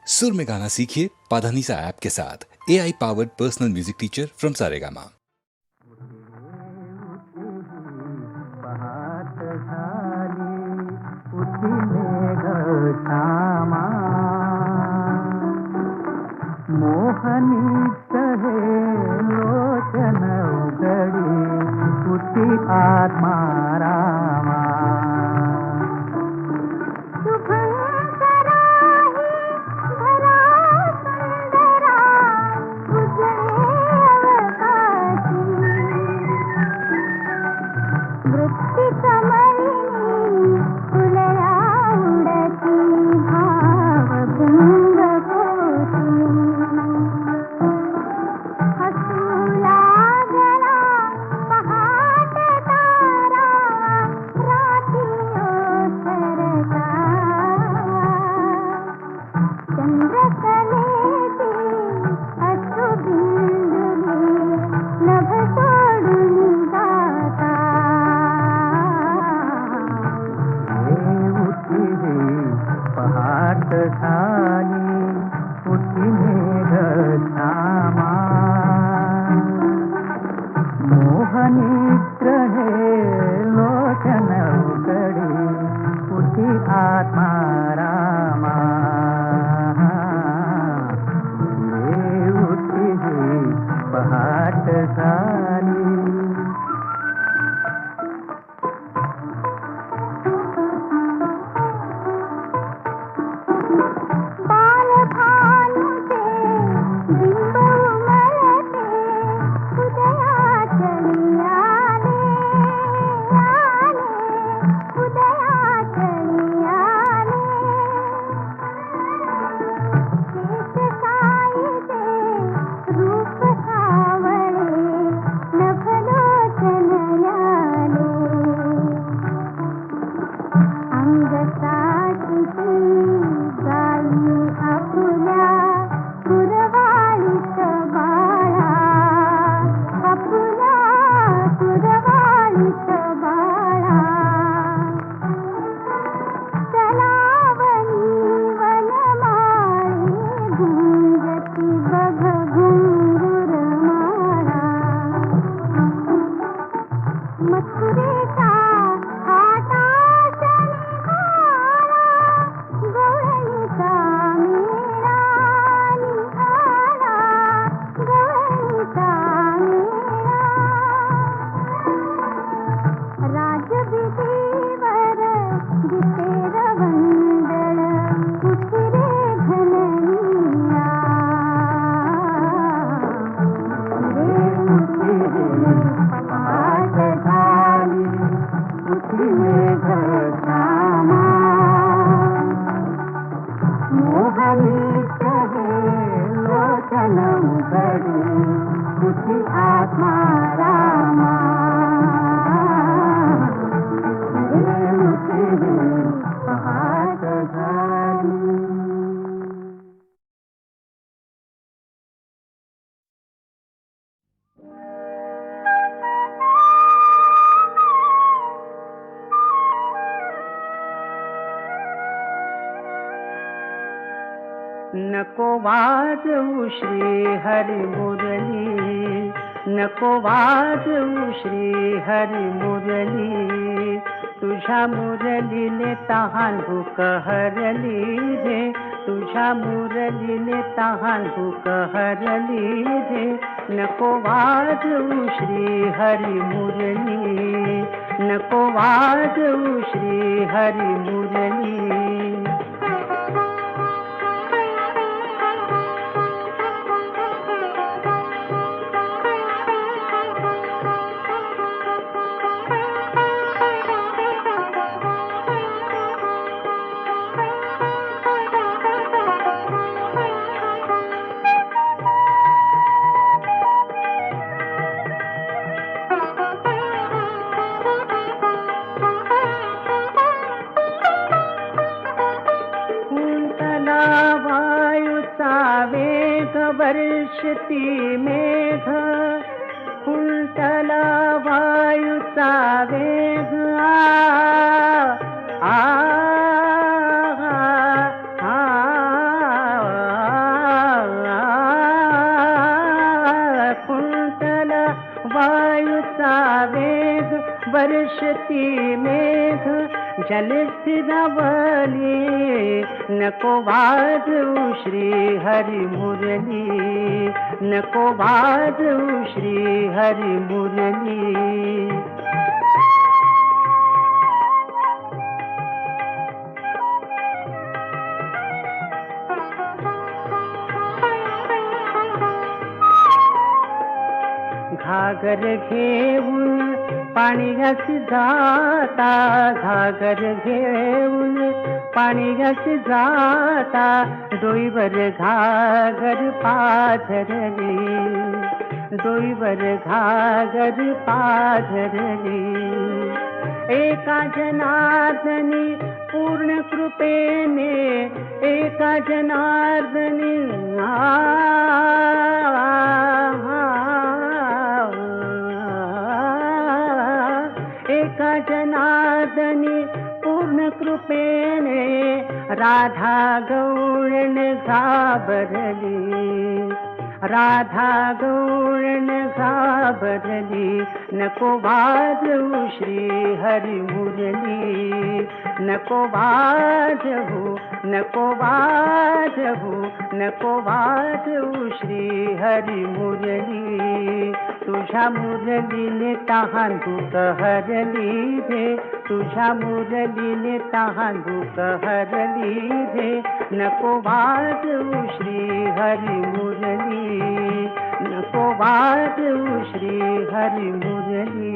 सुर में गाना सीखिए पाधानीसा ऐप के साथ। AI powered personal music teacher from Saregama. मोहनी कहे लोचन उघडी उठी आत्मा रामा नको वाजवू श्री हरी मुरली, नको वाजवू श्री हरी मुरली, तुझ्या मुरलीने तहान भूक हरली रे, तुझ्या मुरलीने तहान भूक हरली रे, नको वाजवू श्री हरी मुरली, नको वाजवू श्री हरी मुरली. वर्षती मेघ कुंतला वायुचा वेग आ आ आ वर्षती मेघ जल स्थिरावली नको वाजवू श्री हरी मुरली नको वाजवू श्री हरी मुरली घागर घेऊन पाण्यास जाता घागर घेऊन पाण्यास जाता डोईवर घागर पाझरली डोईवर घागर पाझरली एका जनार्दनी पूर्ण कृपेने एका जनार्दनी एका जनार्दनी पूर्ण कृपेने राधा गौरण घाबरली राधा गौरण घाबरली नको वाजवू श्री हरी मुरली नको वाजवू नको वाजवू नको वाजवू श्री हरी मुरली तुझ्या मुरलीने तहान दुःख हरली दे तुझ्या मुरलीने तहान दुःख हरली दे नको वाजवू श्री हरी मुरली नको वाजवू श्री हरी मुरली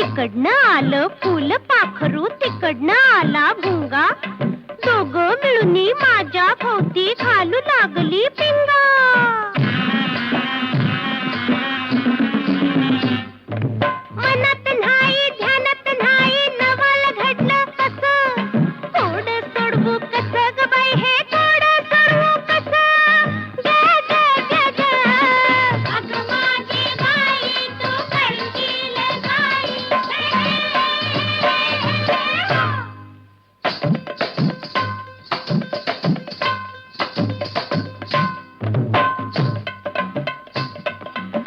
इकडनं आलं फुल पाखरू तिकडनं आला भुंगा दोघं मिळून माझ्या भोवती घालू लागली पिंगा मनात नाही ध्यानात नाही नवाला घडलं कसं तोड सोडवू कसं ग बाई हे तोड सोडवू कसं ग ग ग ग अगं माझी बाई तू करशील बाई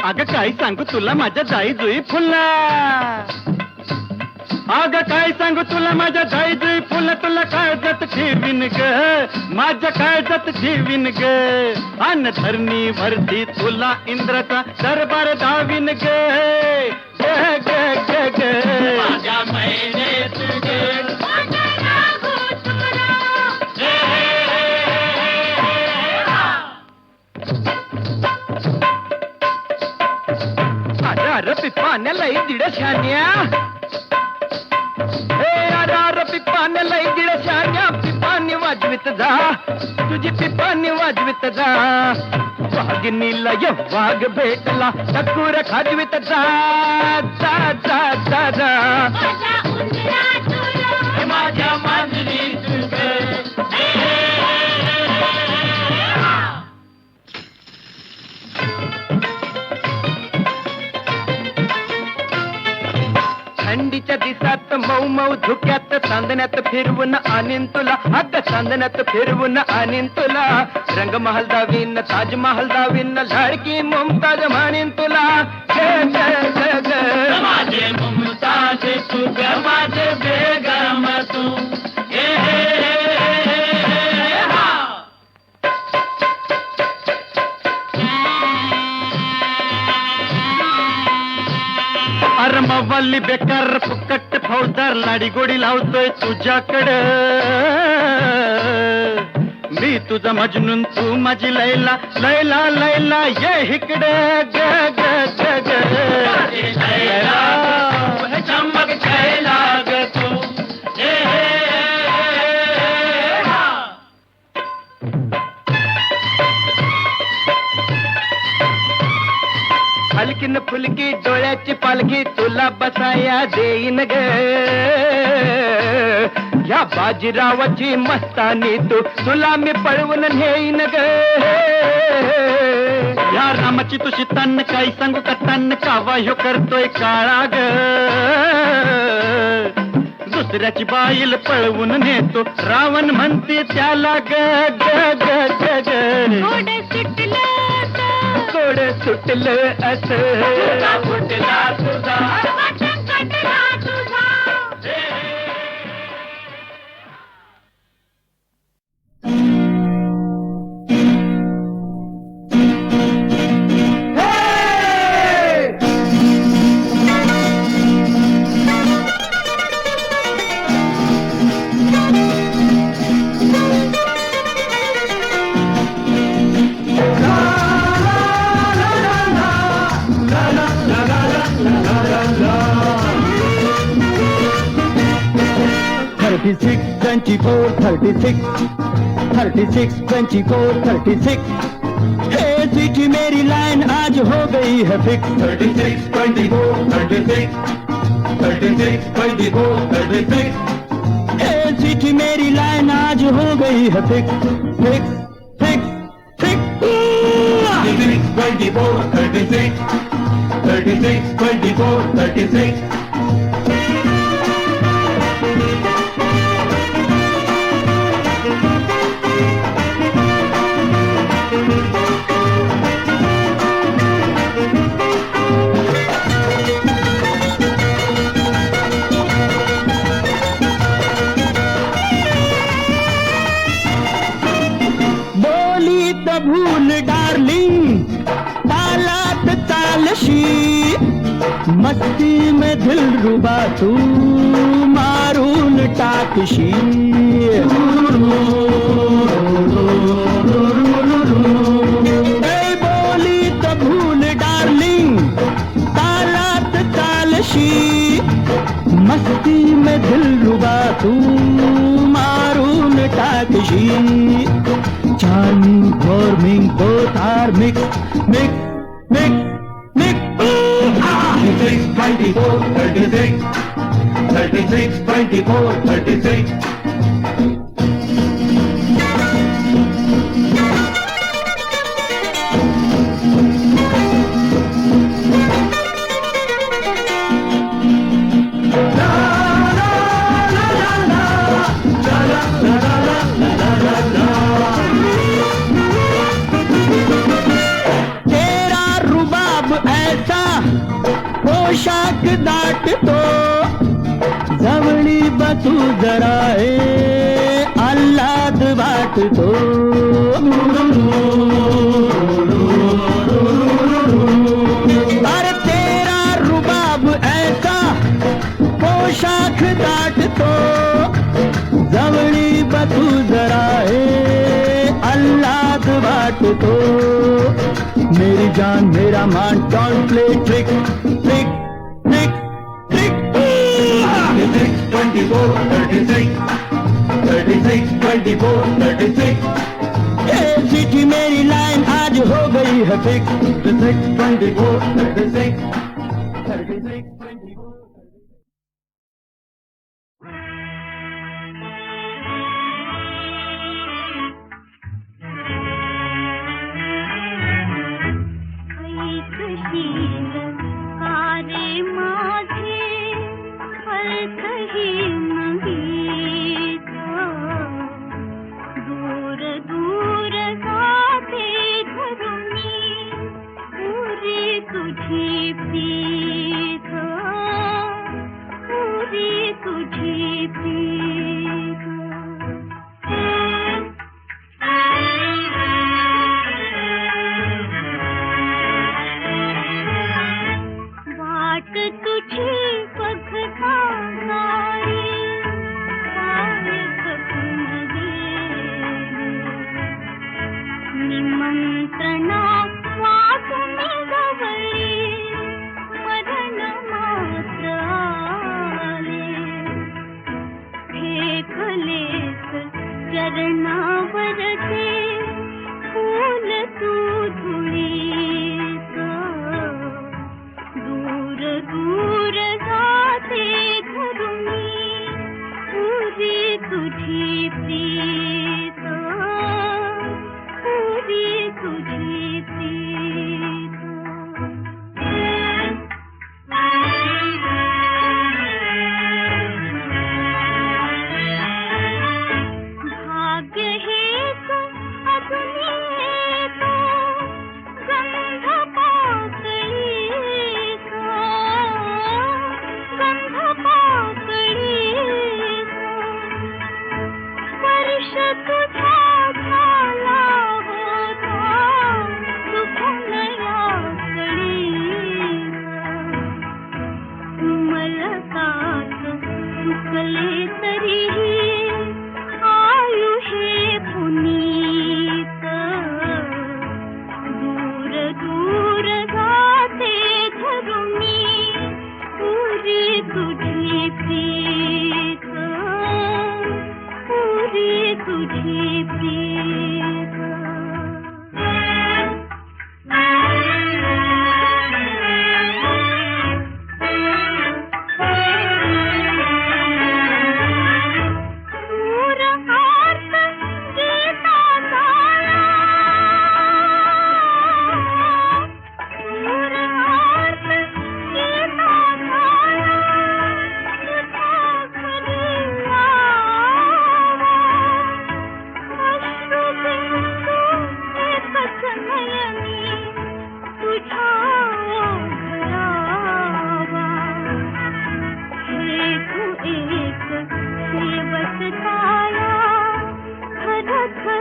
अगं काय सांगू तुला माझ्या जाई जुई फुलला अगं काय सांगू तुला माझ्या जाई जुई फुल तुला काळजात ठेवीन ग माझ्या काळजात ठेवीन ग अन धरणी भरती तुला इंद्राचा दरबार दावीन ग ग ग ग ग माझ्या महिने तुझे अरे पिपाण्याला दीड शान्या अरे पिपाण्याला दीड शान्या पिपाणी वाजवित जा तुझी पिपाणी वाजवित जा वाघिनीला वाघ भेटला टकूर खाजवित जा जा जा जा जा माझ्या मांजरी थंडीच्या दिसात मऊ मऊ धुक्यात चांदण्यात फिरवून आणीन तुला अगं चांदण्यात फिरवून आणीन तुला रंगमहल दावीन ताजमहल दावीन लाडकी मुमताज म्हणीन तुला माझे मुमताज तू ग माझे बेगम तू मवाली बेकार फुकट फौजदार लाडी गोडी लावतोय तुझ्याकडं मी तुझा मजनून तू माझी लैला लैला लैला ये इकडं ग ग ग ग चमक छैला ग तू हलकीन फुलकी डोळ्याची पालखी तुला बसाया देईन ग ह्या बाजीरावाची मस्तानी तुला मी पळवून नेईन ग. या रामाची तुझी तन्न काही सांगू का तन्न कावा ह्यो करतोय काळा ग. दुसऱ्याची बाईल पळवून नेतो रावण म्हणते त्याला ग ग ग ग ग. गोड सुटलं गोड सुटलं फुटला तुझा. कटला तुझा. हे चिट्ठी मेरी लाइन आज हो गई है फिक्स. 36, 24, 36, 36, 24, 36. हे चिट्ठी मेरी लाइन आज हो गई है फिक्स. Fix fix fix. 36, 24, 36, 36, 24, 36. भूल डार्लिंग तालात तालशी मस्ती में दिल रुबा तू मारून टाकशी. बोली तो भूल डार्लिंग तालात तालशी मस्ती में दिल रुबा तू मारून टाकशी. Charming, warming, both are mixed, mixed, mixed, mixed. 36, 24, 36, 36, 24, 36. पोशाक दाटतो जवळी बतू जरा आल्हाद वाटतो. अरे तेरा रुबाब ऐसा पोशाक दाटतो जवळी बतू जरा आल्हाद वाटतो. मेरी जान मेरा मान don't play trick trick trick trick. 36, 24, 36, 36, 24, 36. ये चिट्ठी मेरी लाइन आज हो गई है फिक्स. 36, 24, 36, 36, 24.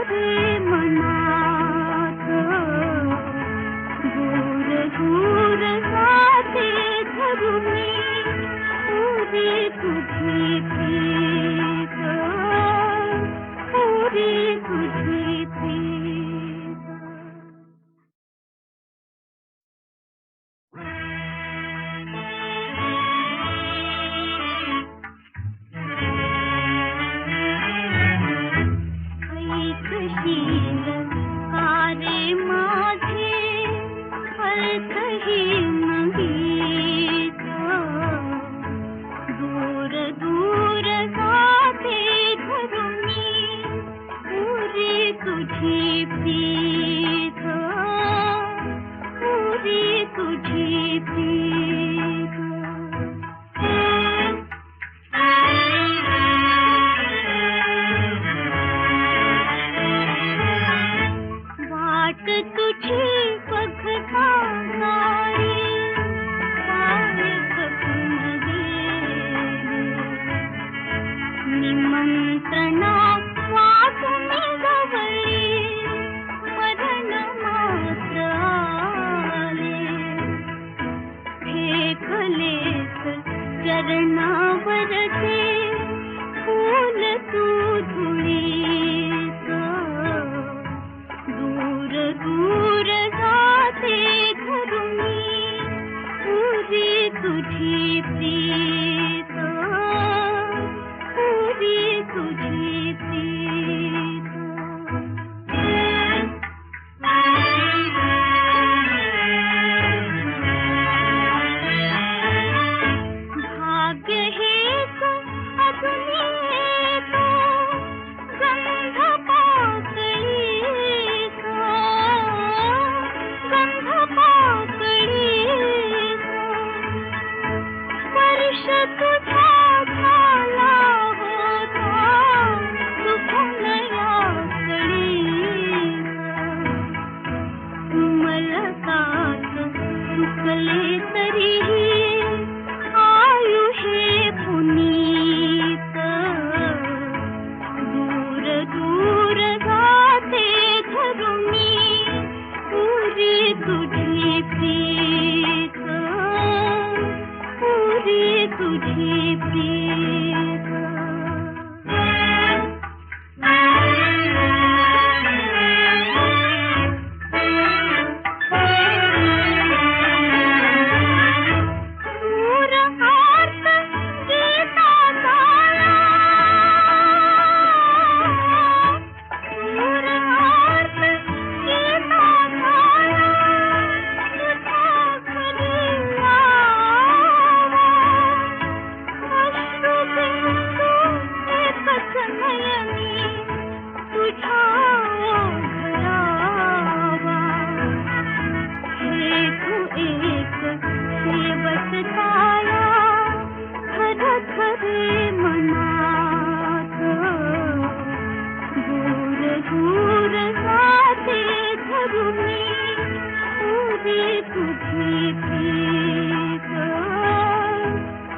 खरे मनात दूर दूर जाते धरुणी पुरी तुझी प्रीत पुरी तुझी प्रीत ऐकशील कारे माझे अर्थहीन गीत दूर दूर जाते धरुणी पुरी तुझी प्रीत पुरी तुझी प्रीत वाट तुझी बघता नाही निमंत्रणा वाट मी गवळी मरण मात्र आले फेकलेस चरणावरचे फूल तू धुळीत दूर दूर जाते धरुणी पुरी तुझी प्रीत पुरी तुझी प्रीत भाग्य हेच अजून येतो गंध पाकळीचा गंध पाकळीचा स्पर्श तुझा झाला होता सुखनया कळीचा उमलतात चुकले तरीही आयु हे पुनीत दूर दूर जाते धरुणी पुरी तुझी प्रीत पुरी तुझी प्रीत दूर आर्त गीता गाया दूर आर्त गीता गाया तुझा घरी यावा अश्रुबिंदू एकच नयनी तुझ्या ओघळावा हे तू एक शेवट छाया खर खरे मनात दूर दूर जाते धरुणी पुरी तुझी प्रीत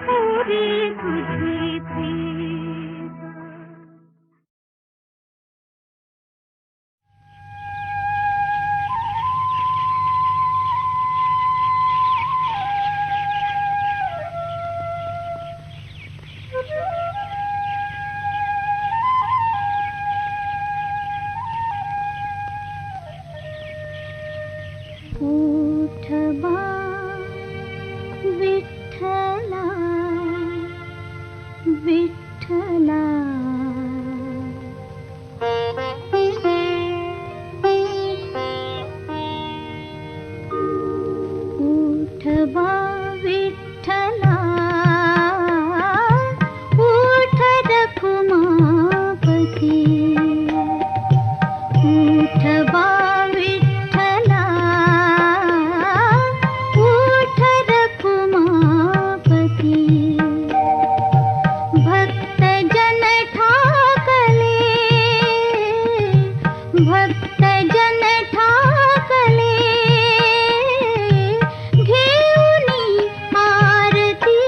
पुरी तुझी प्रीत उठ बा विठ्ठला विठ्ठला उठ बा विठ्ठला उठ रखुमापती उठ बा विठ्ठला उठ रखुमापती भक्त जन ठाकले भक्त जन ठाकले घेऊनी आरती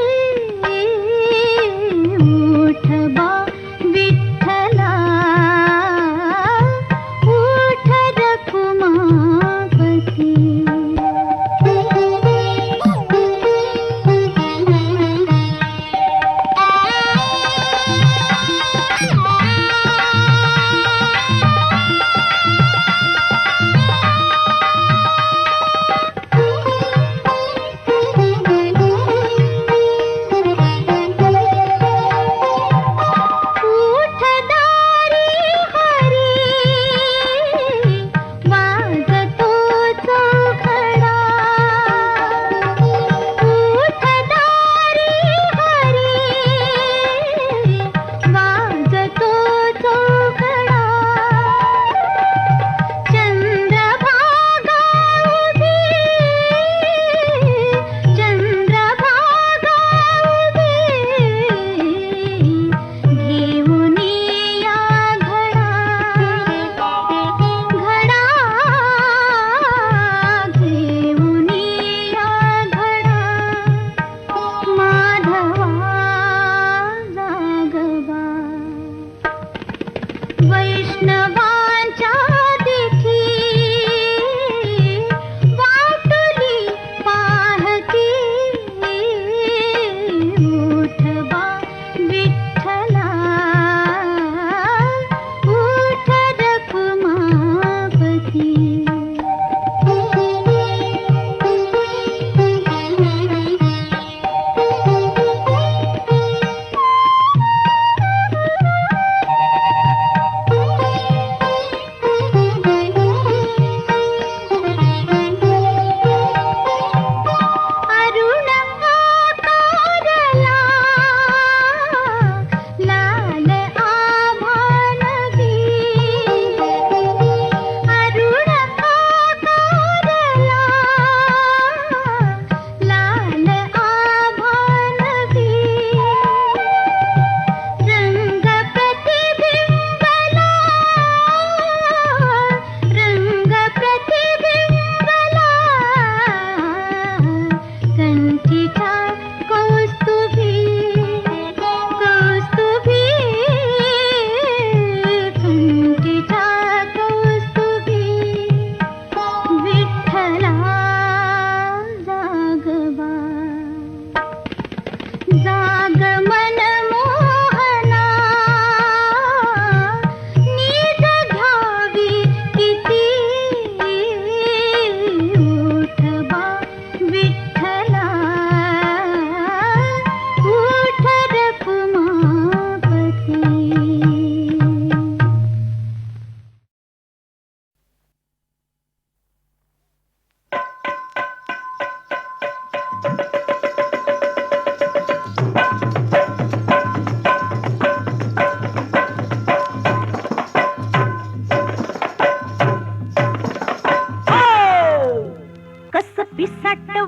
उठ बा विठ्ठला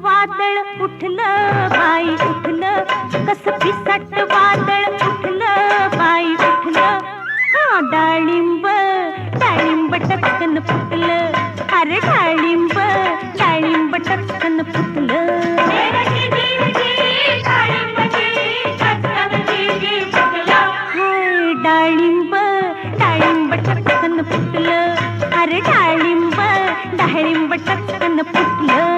वादळ उठलं बाई उठलं, कस फिसट वादळ उठलं बाई उठलं. हा डाळिंब डाळिंब टचकन फुटलं, अरे डाळिंब डाळिंब टचकन फुटलं. हाय डाळिंब डाळिंब टचकन फुटलं, अरे डाळिंब डाळिंब टचकन फुटलं.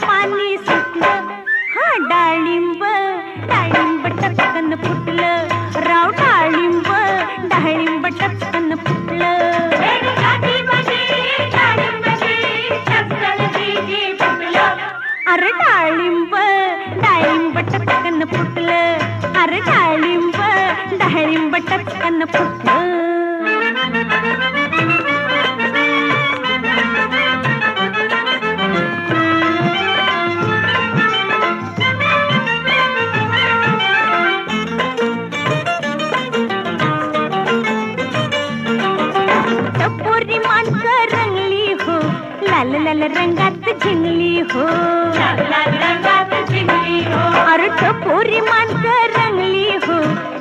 पाणी सुटलं, हा डाळिंब डाळिंब टचकन फुटलं, राव डाळिंब डाळिंब टचकन फुटलं. अरे डाळिंब डाळिंब टचकन फुटलं, अरे डाळिंब डाळिंब टचकन फुटलं. टपोरी माणसं रंगली हो, लाल लाल रंगात झिंगली हो, लाल लाल रंगात झिंगली हो. अरे टपोरी माणसं रंगली हो,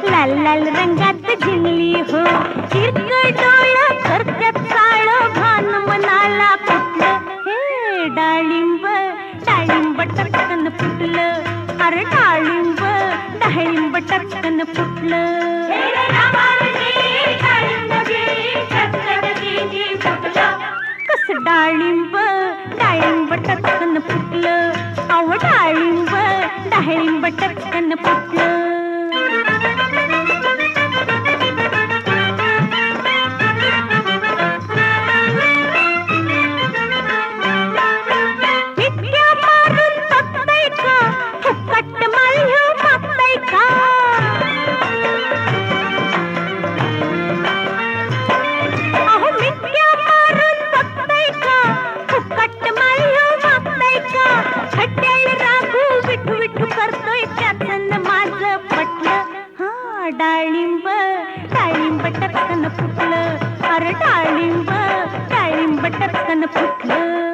लाल लाल रंगात झिंगली हो. तिरकं डोळं करत्यात काळं, भान मनाला कुठलं. हे डाळिंब डाळिंब टचकन फुटलं, अरे डाळिंब डाळिंब टचकन फुटलं. कस डाळिंब डाळिंब टचकन फुटलं, अव डाळिंब डाळिंब टचकन फुटलं. इतक्या मारून बघताय का, फुकट माल्य बघताय का. अहो मिठ्या मारून बघताय का, फुकट माल्य बघताय का. हट्याळ राघू विठू विठू करतोय, त्यातन माझं पटलं. हा डाळिंब डाळिंब टचकन फुटलं, अरे डाळिंब डाळिंब टचकन फुटलं.